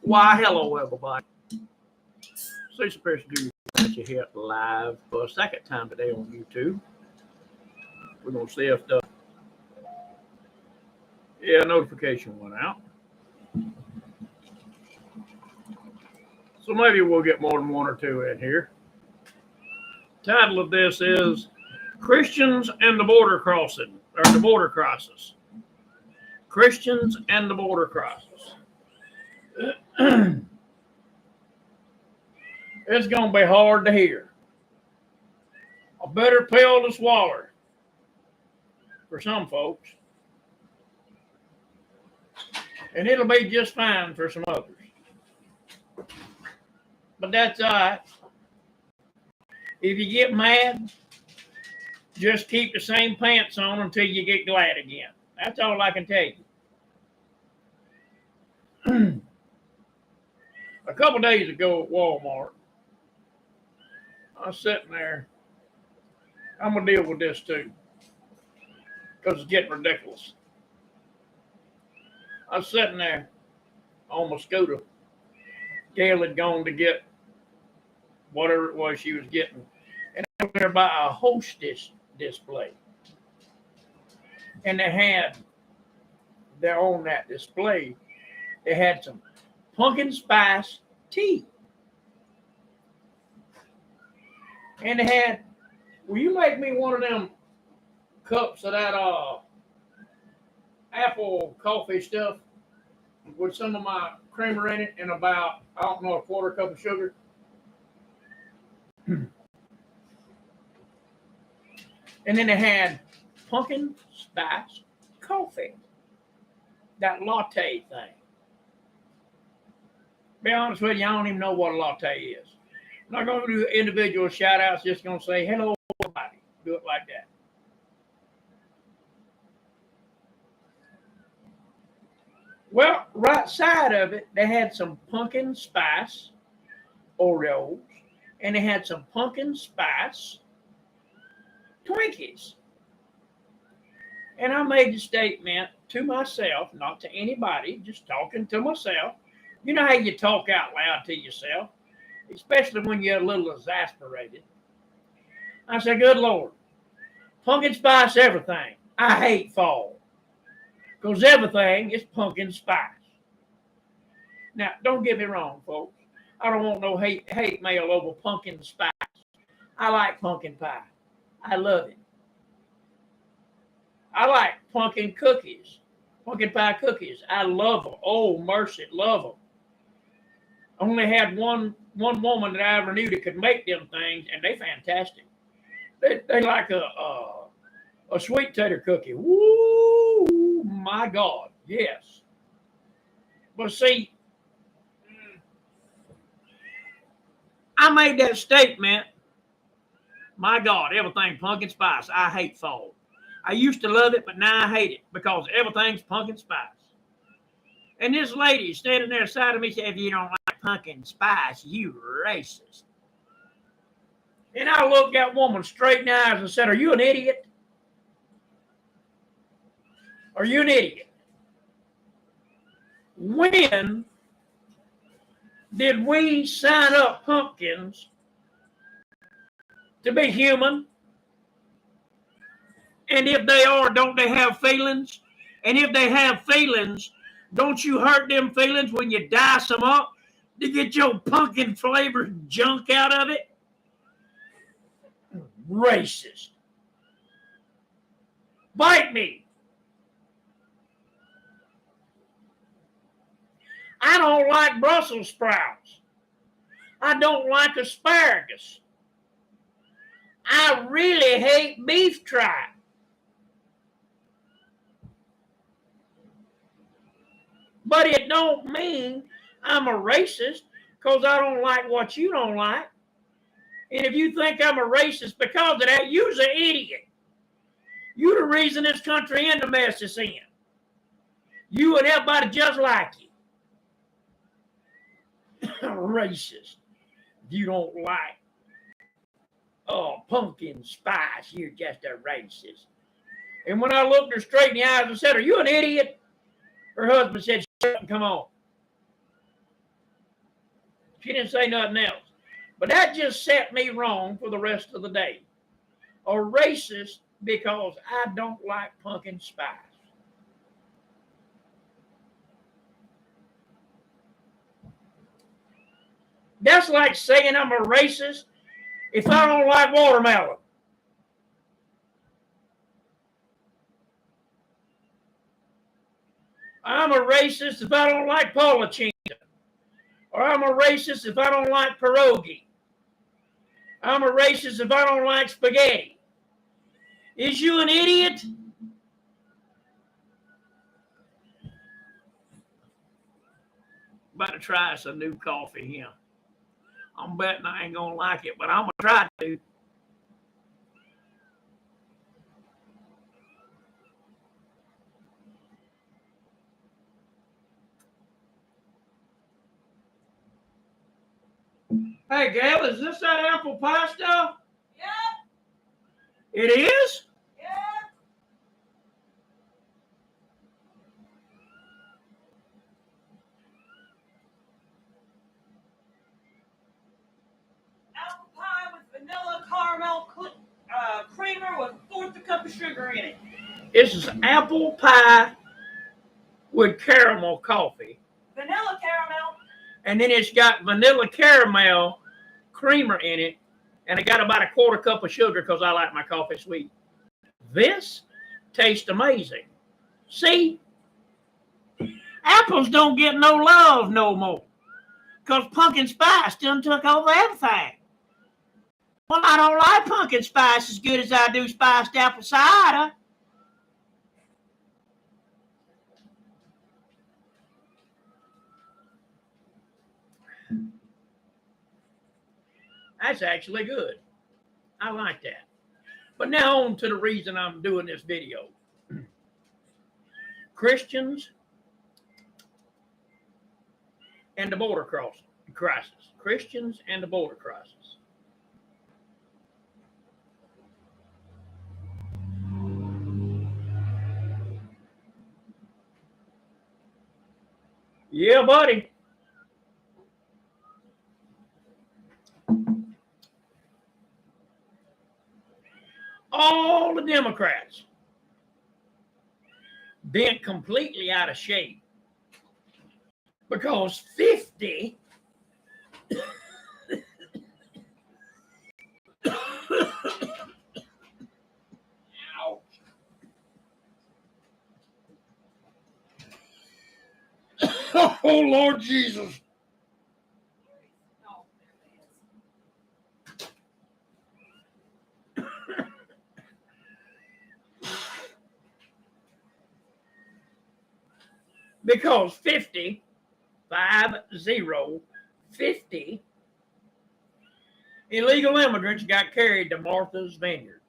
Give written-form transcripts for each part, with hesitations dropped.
Why, hello, everybody. Cecil Pearson Jr. got you here live for a second time today on YouTube. We're going to see if the notification went out. So maybe we'll get more than one or two in here. Title of this is Christians and the Border Crossing, or the Border Crisis. Christians and the Border Crisis. It's going to be hard to hear. A bitter pill to swallow for some folks. And it'll be just fine for some others. But that's all right. If you get mad, just keep the same pants on until you get glad again. That's all I can tell you. A couple days ago at Walmart, I was sitting there. I'm going to deal with this too, because it's getting ridiculous. I was sitting there on my scooter. Gail had gone to get whatever it was she was getting. And I was there by a hostess display. And they had, there on that display, they had some pumpkin spice tea. And they had, will you make me one of them cups of that apple coffee stuff with some of my creamer in it and about, I don't know, a quarter cup of sugar? And then they had pumpkin spice coffee, that latte thing. Be honest with you, I don't even know what a latte is. I'm not going to do individual shout outs, just going to say hello, everybody. Do it like that. Well, right side of it, they had some pumpkin spice Oreos, and they had some pumpkin spice Twinkies. And I made the statement to myself, not to anybody, just talking to myself. You know how you talk out loud to yourself, especially when you're a little exasperated. I said, good Lord, pumpkin spice everything. I hate fall, because everything is pumpkin spice. Now, don't get me wrong, folks. I don't want no hate mail over pumpkin spice. I like pumpkin pie. I love it. I like pumpkin cookies, pumpkin pie cookies. I love them. Oh, mercy, love them. Only had one woman that I ever knew that could make them things, and they fantastic. They like a sweet tater cookie. Woo, my God, yes. But see, I made that statement. My God, everything pumpkin spice. I hate fall. I used to love it, but now I hate it because everything's pumpkin spice. And this lady standing there beside of me said, if you don't like pumpkin spice, you racist. And I looked that woman straight in the eyes and said, are you an idiot? Are you an idiot? When did we sign up pumpkins to be human? And if they are, don't they have feelings? And if they have feelings, don't you hurt them feelings when you dice them up to get your pumpkin flavored junk out of it? Racist. Bite me. I don't like Brussels sprouts. I don't like asparagus. I really hate beef tripe. But it don't mean I'm a racist because I don't like what you don't like. And if you think I'm a racist because of that, you're an idiot. You're the reason this country in the mess it's in. You and everybody just like you. Racist. You don't like pumpkin spice. You're just a racist. And when I looked her straight in the eyes and said, are you an idiot? Her husband said, shut up and come on. She didn't say nothing else. But that just set me wrong for the rest of the day. A racist because I don't like pumpkin spice. That's like saying I'm a racist if I don't like watermelon. I'm a racist if I don't like polacina. Or I'm a racist if I don't like pierogi. I'm a racist if I don't like spaghetti. Is you an idiot? About to try some new coffee here. I'm betting I ain't gonna like it, but I'm gonna try to. Hey, Gail, is this that apple pie stuff? Yep. It is? Yep. Apple pie with vanilla caramel creamer with a fourth a cup of sugar in it. This is apple pie with caramel coffee. Vanilla caramel. And then it's got vanilla caramel creamer in it. And I got about a quarter cup of sugar because I like my coffee sweet. This tastes amazing. See? Apples don't get no love no more. Because pumpkin spice done took over everything. Well, I don't like pumpkin spice as good as I do spiced apple cider. That's actually good. I like that. But now on to the reason I'm doing this video. Christians and the border crisis. Christians and the border crisis. Yeah, buddy. All the Democrats bent completely out of shape because 50 oh, Lord Jesus. Because 50 illegal immigrants got carried to Martha's Vineyard.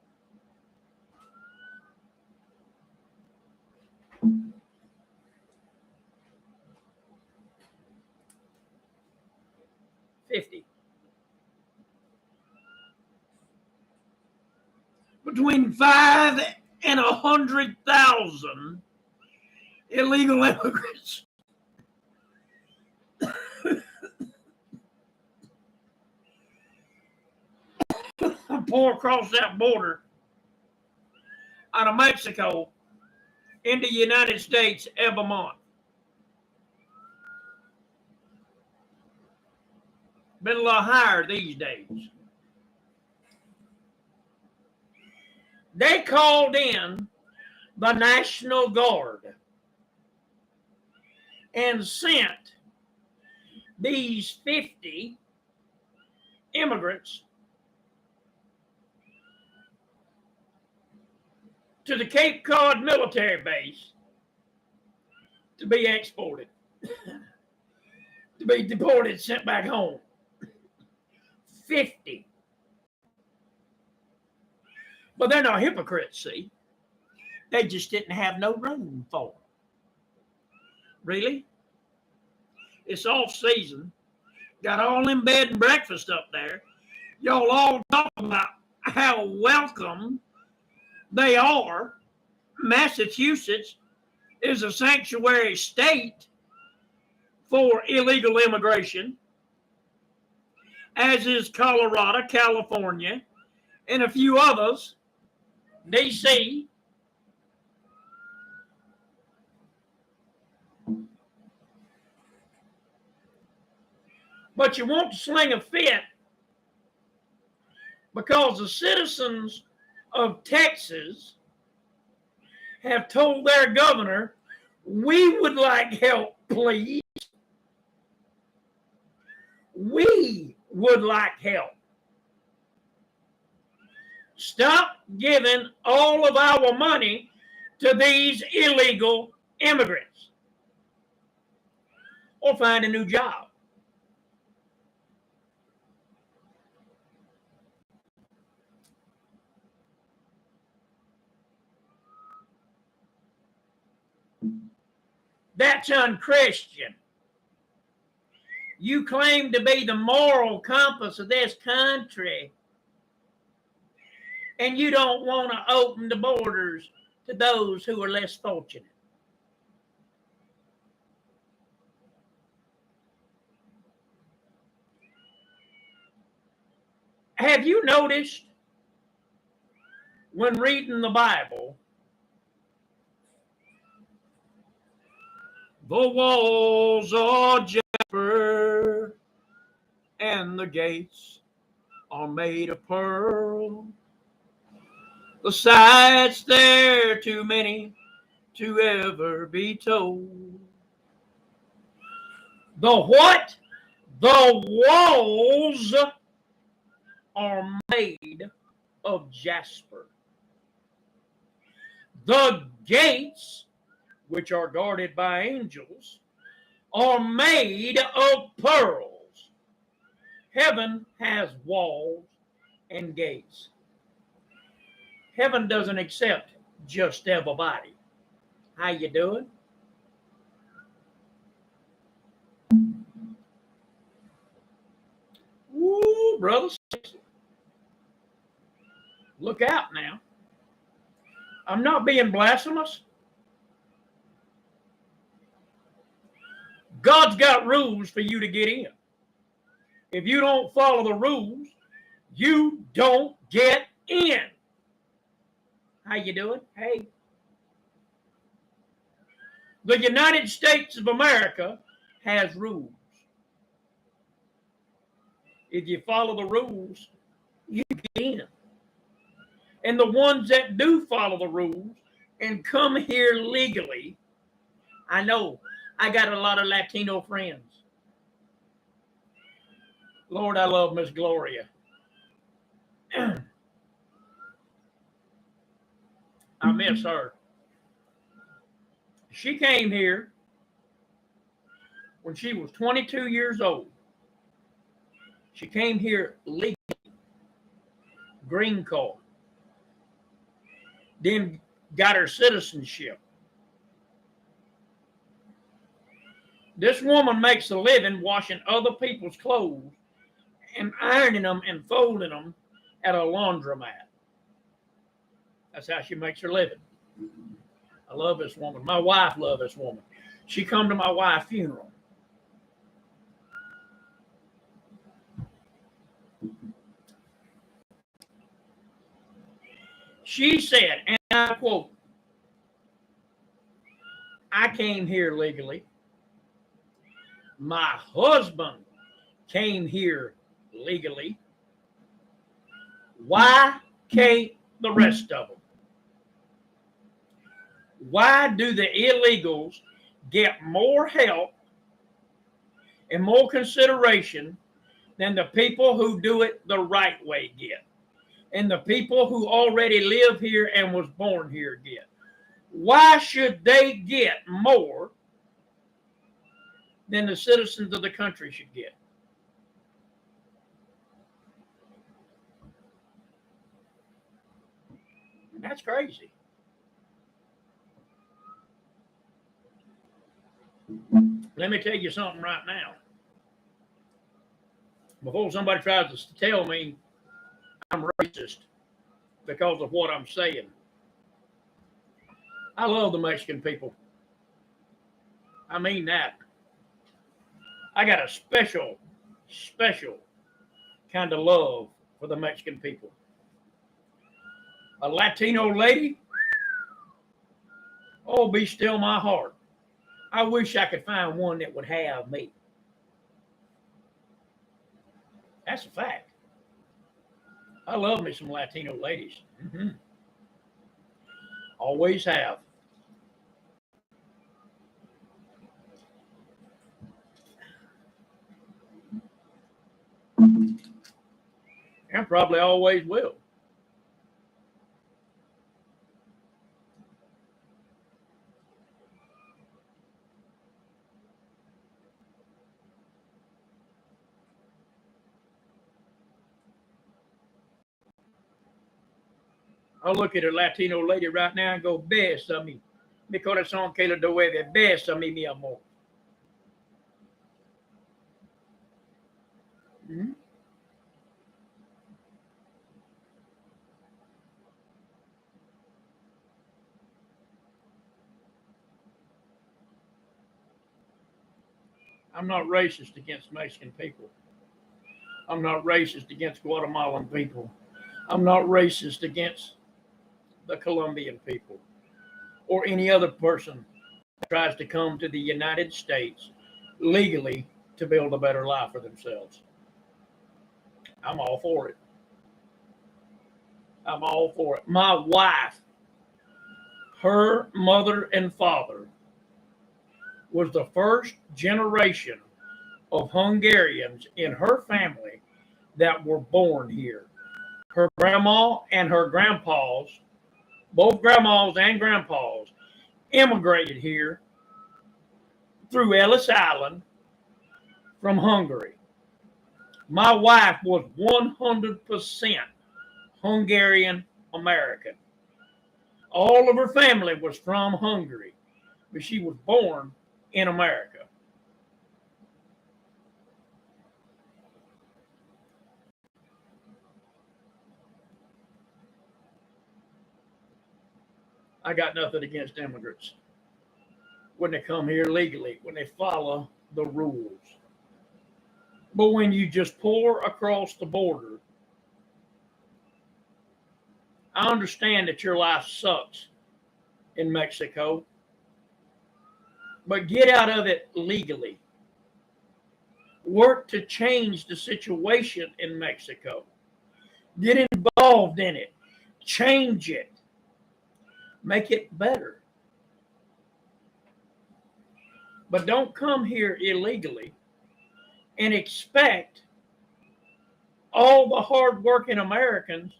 Between 5 and 100,000 illegal immigrants. Pour across that border out of Mexico into the United States every month. Been a lot higher these days. They called in the National Guard and sent these 50 immigrants to the Cape Cod military base to be exported, to be deported, sent back home. 50. But they're not hypocrites, see? They just didn't have no room for them. Really? It's off season. Got all them bed and breakfast up there. Y'all all talk about how welcome they are. Massachusetts is a sanctuary state for illegal immigration. as is Colorado, California, and a few others, D.C. But you want to sling a fit because the citizens of Texas have told their governor, we would like help, please. We would like help. Stop giving all of our money to these illegal immigrants or find a new job. That's unchristian. You claim to be the moral compass of this country, and you don't want to open the borders to those who are less fortunate. Have you noticed when reading the Bible, the walls are jasper and the gates are made of pearl? The sights there too many to ever be told. The what? The walls are made of jasper. The gates, which are guarded by angels, are made of pearls. Heaven has walls and gates. Heaven doesn't accept just everybody. How you doing? Woo, brother. Look out now. I'm not being blasphemous. God's got rules for you to get in. If you don't follow the rules, you don't get in. How you doing? Hey. The United States of America has rules. If you follow the rules, you get in. And the ones that do follow the rules and come here legally, I know I got a lot of Latino friends. Lord, I love Miss Gloria. I miss her. She came here when she was 22 years old. She came here legally, green card, then got her citizenship. This woman makes a living washing other people's clothes and ironing them and folding them at a laundromat. That's how she makes her living. I love this woman. My wife loves this woman. She come to my wife's funeral. She said, and I quote, I came here legally. My husband came here legally. Why can't the rest of them? Why do the illegals get more help and more consideration than the people who do it the right way get? And the people who already live here and was born here get? Why should they get more than the citizens of the country should get? That's crazy. Let me tell you something right now. Before somebody tries to tell me I'm racist because of what I'm saying, I love the Mexican people. I mean that. I got a special kind of love for the Mexican people. A Latino lady, oh, be still my heart. I wish I could find one that would have me. That's a fact. I love me some Latino ladies. Always have. And probably always will. I'll look at a Latino lady right now and go, bésame. Mi corazón que lo duele, bésame, mi amor. Mm-hmm. I'm not racist against Mexican people. I'm not racist against Guatemalan people. I'm not racist against the Colombian people or any other person that tries to come to the United States legally to build a better life for themselves. I'm all for it. I'm all for it. My wife, her mother and father was the first generation of Hungarians in her family that were born here. Her grandma and her grandpas, both grandmas and grandpas, immigrated here through Ellis Island from Hungary. My wife was 100% Hungarian American. All of her family was from Hungary, but she was born in America. I got nothing against immigrants when they come here legally, when they follow the rules. But when you just pour across the border, I understand that your life sucks in Mexico, but get out of it legally. Work to change the situation in Mexico. Get involved in it. Change it. Make it better. But don't come here illegally and expect all the hardworking Americans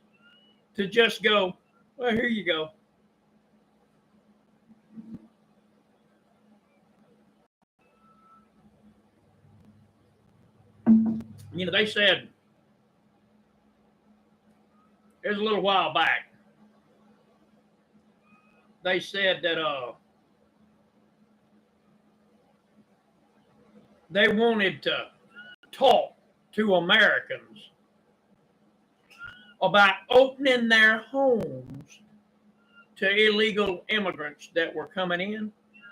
to just go, well, here you go. You know, they said, it was a little while back, they said that they wanted to talk to Americans about opening their homes to illegal immigrants that were coming in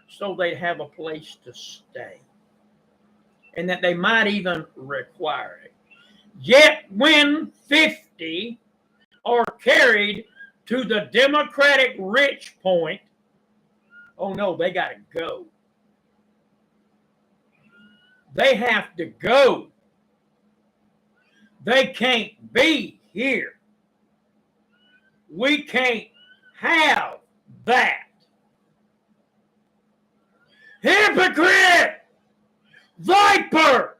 so they'd have a place to stay. And that they might even require it. Yet when 50 are carried to the Democratic rich point, oh no, they got to go. They have to go. They can't be here. We can't have that. Hypocrite! Viper!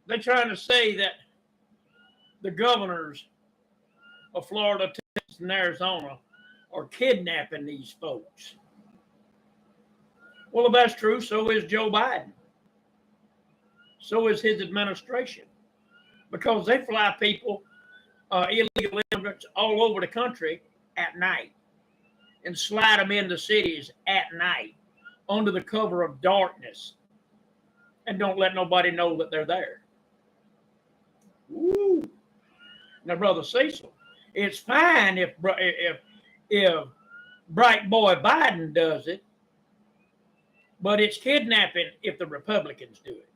They're trying to say that the governors of Florida, Texas, and Arizona are kidnapping these folks. Well, if that's true, so is Joe Biden. So is his administration. Because they fly people, illegal immigrants, all over the country at night and slide them into cities at night under the cover of darkness and don't let nobody know that they're there. Ooh. Now, Brother Cecil, it's fine if Bright Boy Biden does it, but it's kidnapping if the Republicans do it.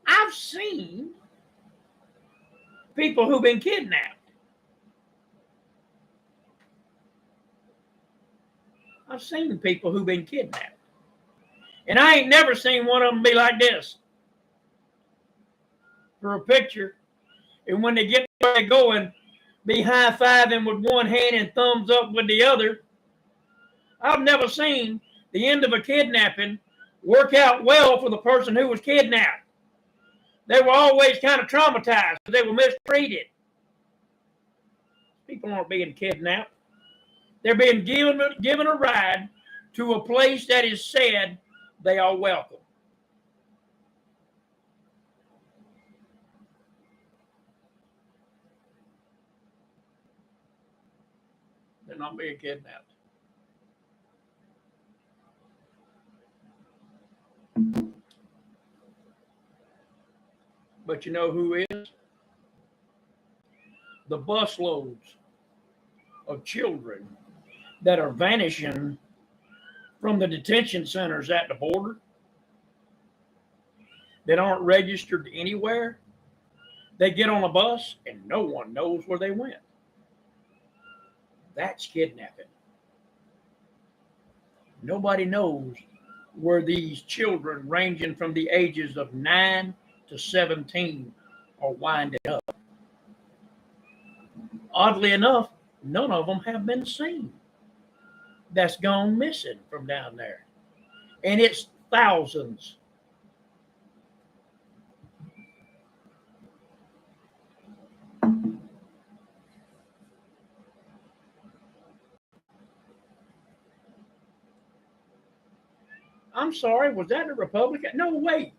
I've seen people who've been kidnapped. I've seen people who've been kidnapped. And I ain't never seen one of them be like this for a picture. And when they get where they're going, be high-fiving with one hand and thumbs up with the other. I've never seen the end of a kidnapping work out well for the person who was kidnapped. They were always kind of traumatized because they were mistreated. People aren't being kidnapped. They're being given a ride to a place that is said they are welcome. They're not being kidnapped. But you know who is? The busloads of children that are vanishing from the detention centers at the border that aren't registered anywhere. They get on a bus and no one knows where they went. That's kidnapping. Nobody knows where these children ranging from the ages of 9 to 17 are winding up. Oddly enough, none of them have been seen. That's gone missing from down there. And it's thousands. I'm sorry, was that a Republican? No, wait.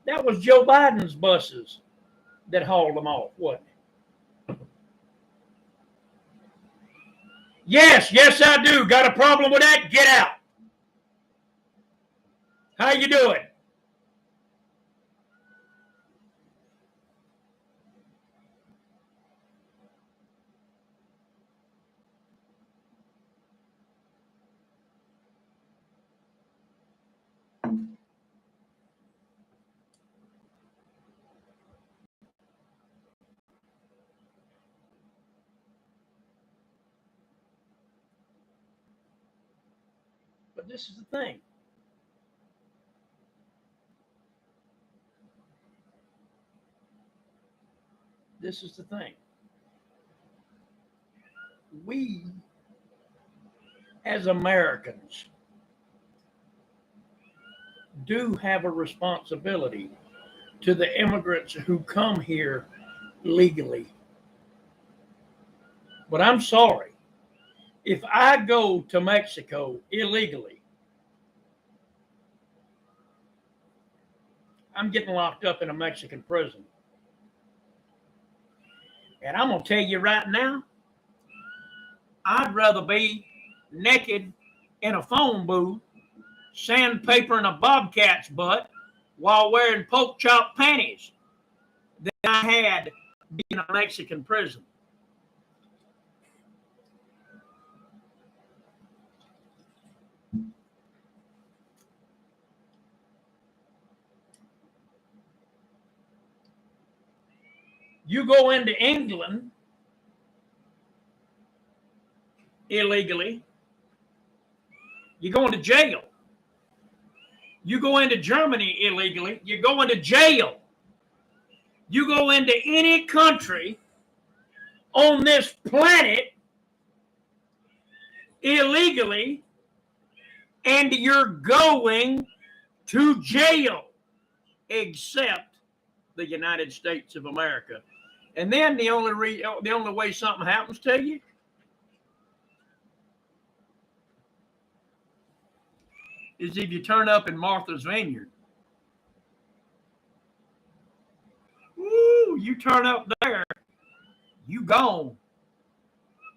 That was Joe Biden's buses that hauled them off, wasn't it? Yes, I do. Got a problem with that? Get out. How you doing? But this is the thing. This is the thing. We, as Americans, do have a responsibility to the immigrants who come here legally. But I'm sorry, if I go to Mexico illegally, I'm getting locked up in a Mexican prison. And I'm going to tell you right now, I'd rather be naked in a phone booth, sandpapering a bobcat's butt while wearing pork chop panties than I had being in a Mexican prison. You go into England illegally, you go into jail. You go into Germany illegally, you go into jail. You go into any country on this planet illegally, and you're going to jail, except the United States of America. And then the only way something happens to you is if you turn up in Martha's Vineyard. Ooh, you turn up there, you gone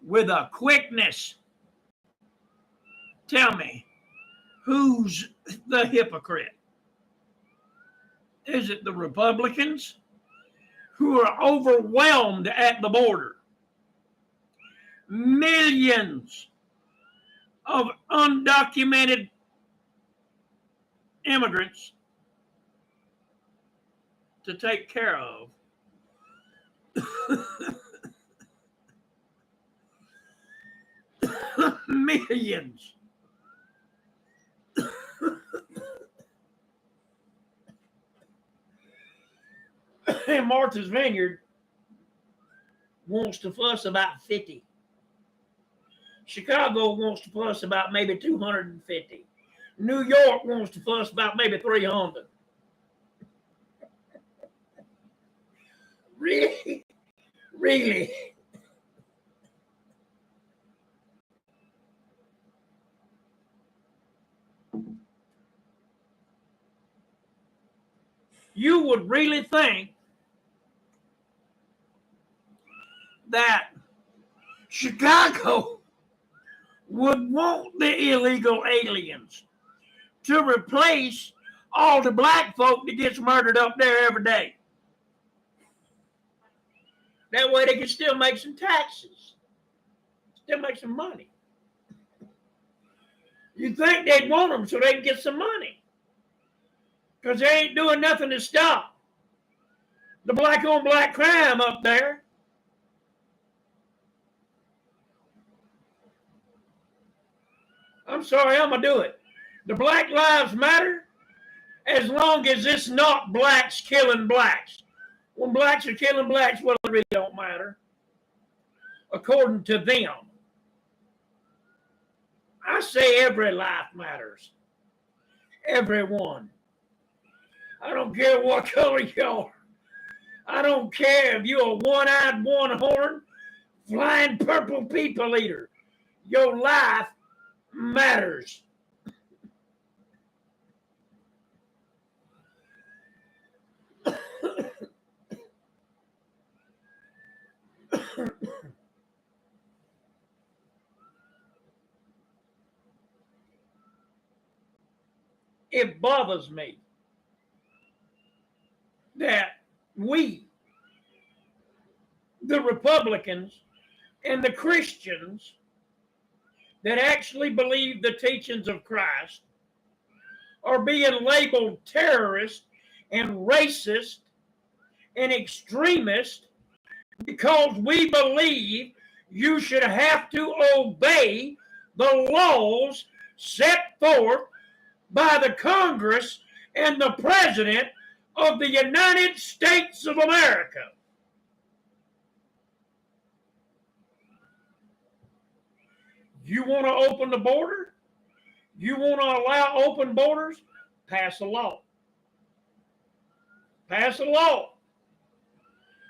with a quickness. Tell me, who's the hypocrite? Is it the Republicans who are overwhelmed at the border? Millions of undocumented immigrants to take care of. Millions. And Martha's Vineyard wants to fuss about 50. Chicago wants to fuss about maybe 250. New York wants to fuss about maybe 300. Really? Really? You would really think that Chicago would want the illegal aliens to replace all the black folk that gets murdered up there every day. That way they can still make some taxes, still make some money. You'd think they'd want them so they can get some money, because they ain't doing nothing to stop the black on black crime up there. I'm sorry, I'm going to do it. The Black Lives Matter, as long as it's not blacks killing blacks. When blacks are killing blacks, well, it really don't matter, according to them. I say every life matters. Everyone. I don't care what color you are. I don't care if you're a one-eyed, one-horned, flying purple people eater. Your life matters. It bothers me that we, the Republicans and the Christians that actually believe the teachings of Christ, are being labeled terrorists and racist and extremist because we believe you should have to obey the laws set forth by the Congress and the President of the United States of America. You want to open the border? You want to allow open borders? Pass a law. Pass a law.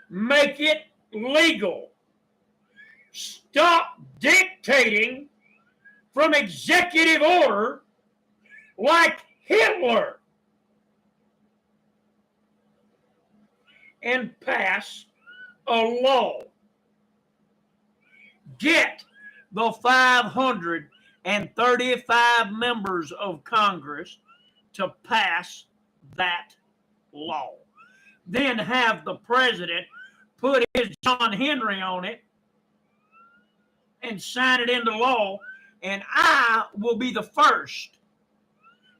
Make it legal. Stop dictating from executive order like Hitler, and pass a law. Get the 535 members of Congress to pass that law. Then have the president put his John Henry on it and sign it into law, and I will be the first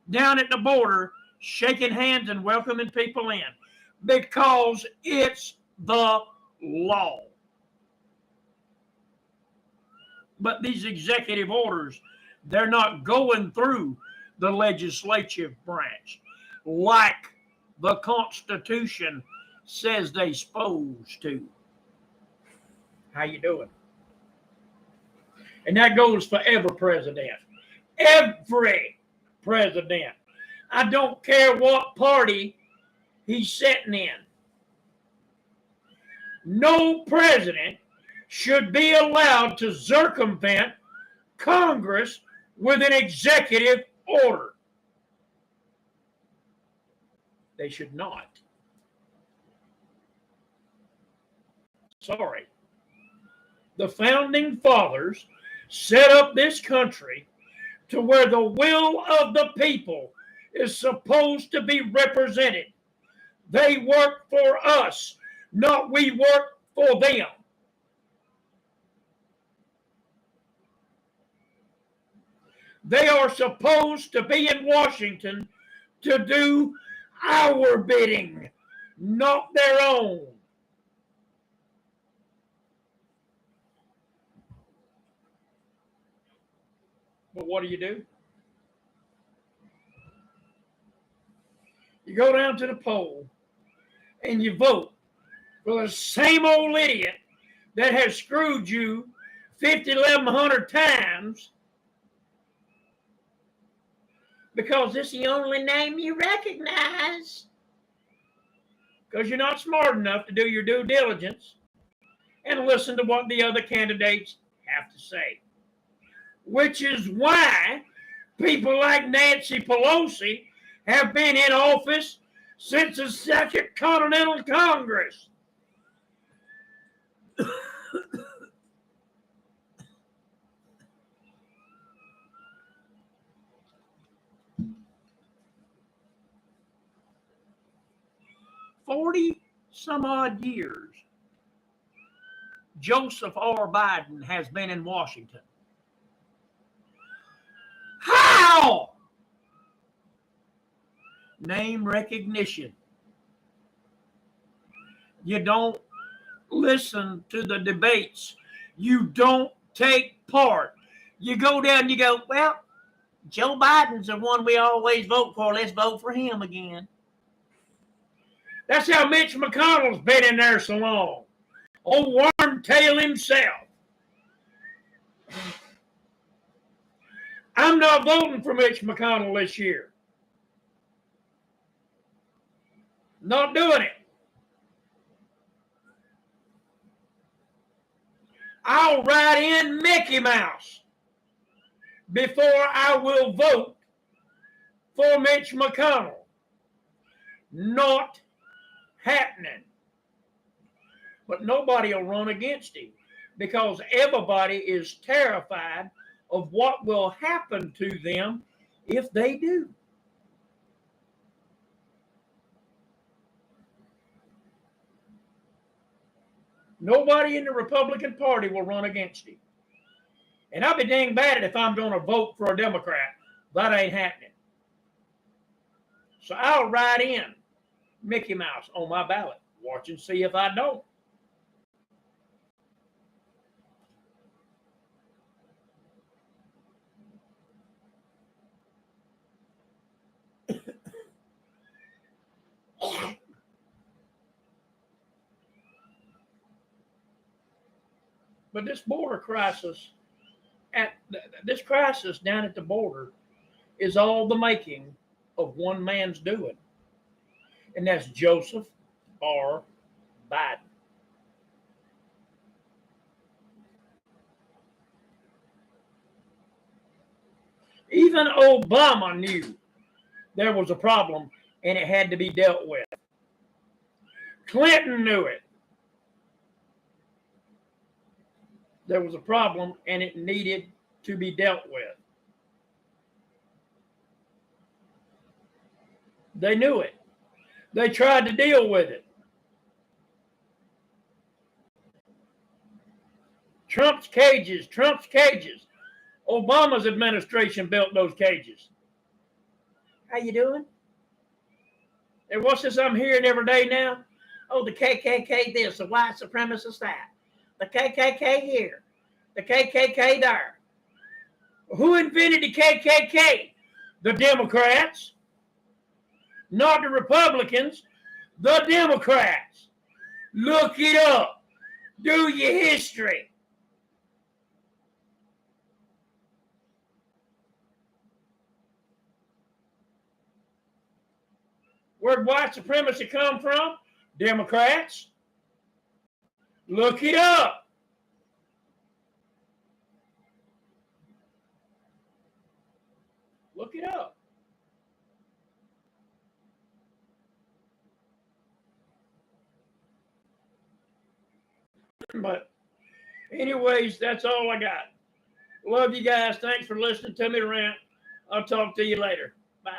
down at the border shaking hands and welcoming people in, because it's the law. But these executive orders, they're not going through the legislative branch like the Constitution says they're supposed to. How you doing? And that goes for every president. Every president. I don't care what party he's sitting in. No president should be allowed to circumvent Congress with an executive order. They should not. Sorry. The founding fathers set up this country to where the will of the people is supposed to be represented They work for us, not we work for them. They are supposed to be in Washington to do our bidding, not their own. But what do? You go down to the poll and you vote for the same old idiot that has screwed you 1,100 times because it's the only name you recognize. Because you're not smart enough to do your due diligence and listen to what the other candidates have to say. Which is why people like Nancy Pelosi have been in office since the Second Continental Congress. $40-some-odd years, Joseph R. Biden has been in Washington. How? Name recognition. You don't listen to the debates. You don't take part. You go down and you go, well, Joe Biden's the one we always vote for. Let's vote for him again. That's how Mitch McConnell's been in there so long. Old Wormtail himself. I'm not voting for Mitch McConnell this year. Not doing it. I'll write in Mickey Mouse before I will vote for Mitch McConnell. Not happening. But nobody will run against him because everybody is terrified of what will happen to them if they do. Nobody in the Republican Party will run against him. And I'll be dang bad if I'm going to vote for a Democrat. That ain't happening. So I'll write in Mickey Mouse on my ballot. Watch and see if I don't. But this border crisis, this crisis down at the border is all the making of one man's doing. And that's Joseph R. Biden. Even Obama knew there was a problem and it had to be dealt with. Clinton knew it. There was a problem and it needed to be dealt with. They knew it. They tried to deal with it. Trump's cages. Obama's administration built those cages. How you doing? And what's this I'm hearing every day now? Oh, the KKK this, the white supremacist that. The KKK here. The KKK there. Who invented the KKK? The Democrats. Not the Republicans. The Democrats. Look it up. Do your history. Where'd white supremacy come from? Democrats. Look it up. Look it up. But anyways, that's all I got. Love you guys. Thanks for listening to me rant. I'll talk to you later. Bye.